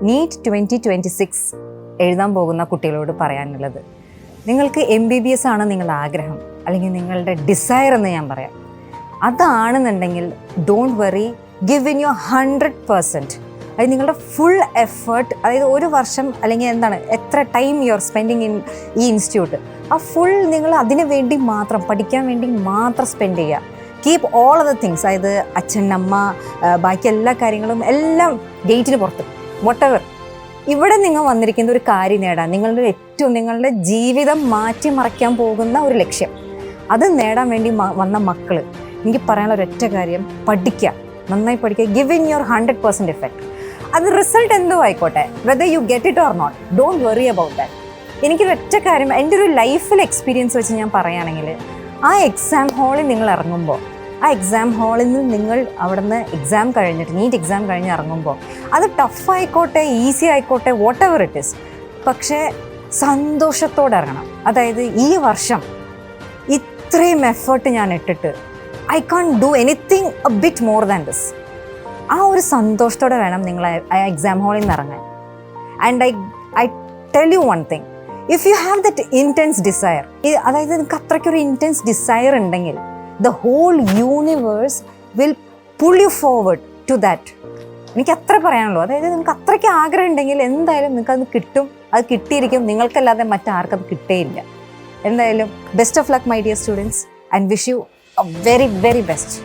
NEET 2026 എഴുതാൻ പോകുന്ന കുട്ടികളോട് പറയാനുള്ളത്, നിങ്ങൾക്ക് MBBS ആണ് നിങ്ങളുടെ ആഗ്രഹം അല്ലെങ്കിൽ നിങ്ങളുടെ ഡിസയർ എന്ന് ഞാൻ പറയാം. അതാണെന്നുണ്ടെങ്കിൽ don't worry, give in your 100%. അതായത് നിങ്ങളുടെ ഫുൾ എഫേർട്ട്, അതായത് ഒരു വർഷം അല്ലെങ്കിൽ എത്ര time you are spending in ഈ ഇൻസ്റ്റിറ്റ്യൂട്ട്, ആ ഫുൾ നിങ്ങൾ അതിന് വേണ്ടി മാത്രം, പഠിക്കാൻ വേണ്ടി മാത്രം സ്പെൻഡ് ചെയ്യുക. Keep all of the things, അതായത് അച്ഛൻ, അമ്മ, ബാക്കി എല്ലാ കാര്യങ്ങളും എല്ലാം ഗേറ്റിന് പുറത്ത്, വട്ടെവർ. ഇവിടെ നിങ്ങൾ വന്നിരിക്കുന്ന ഒരു കാര്യം നേടാൻ, നിങ്ങളുടെ ജീവിതം മാറ്റിമറിക്കാൻ പോകുന്ന ഒരു ലക്ഷ്യം, അത് നേടാൻ വേണ്ടി വന്ന മക്കൾ, എനിക്ക് പറയാനുള്ള ഒരൊറ്റ കാര്യം, പഠിക്കുക, നന്നായി പഠിക്കുക. Give in your 100% effect. അത് റിസൾട്ട് എന്തോ ആയിക്കോട്ടെ, whether you get it or not, don't worry about that. എനിക്കൊരൊറ്റ കാര്യം, എൻ്റെ ഒരു ലൈഫിൽ എക്സ്പീരിയൻസ് വെച്ച് ഞാൻ പറയുകയാണെങ്കിൽ, ആ എക്സാം ഹാളിൽ നിങ്ങൾ ഇറങ്ങുമ്പോൾ, ആ എക്സാം ഹാളിൽ നിന്ന് നിങ്ങൾ അവിടെ നിന്ന് എക്സാം കഴിഞ്ഞിട്ട്, നീറ്റ് എക്സാം കഴിഞ്ഞ് ഇറങ്ങുമ്പോൾ, അത് ടഫായിക്കോട്ടെ, ഈസി ആയിക്കോട്ടെ, വാട്ട് എവർ ഇറ്റ് ഈസ്, പക്ഷേ സന്തോഷത്തോടെ ഇറങ്ങണം. അതായത് ഈ വർഷം ഇത്രയും എഫേർട്ട് ഞാൻ ഇട്ടിട്ട് I can do anything a bit more than this. ആ ഒരു സന്തോഷത്തോടെ വേണം നിങ്ങൾ ആ എക്സാം ഹാളിൽ നിന്ന് ഇറങ്ങാൻ. And I tell you one thing, if you have that intense desire, അതായത് നിങ്ങൾക്ക് അത്രയ്ക്കൊരു ഇൻറ്റൻസ് ഡിസയർ ഉണ്ടെങ്കിൽ, the whole universe will pull you forward to that. എനിക്ക് അത്ര പറയാനുള്ളൂ. അതായത് നിങ്ങൾക്ക് അത്രയ്ക്ക് ആഗ്രഹം ഉണ്ടെങ്കിൽ എന്തായാലും നിങ്ങൾക്കത് കിട്ടും, അത് കിട്ടിയിരിക്കും. നിങ്ങൾക്കല്ലാതെ മറ്റാർക്കത് കിട്ടേയില്ല. എന്തായാലും best of luck my dear students, and wish you A very very best.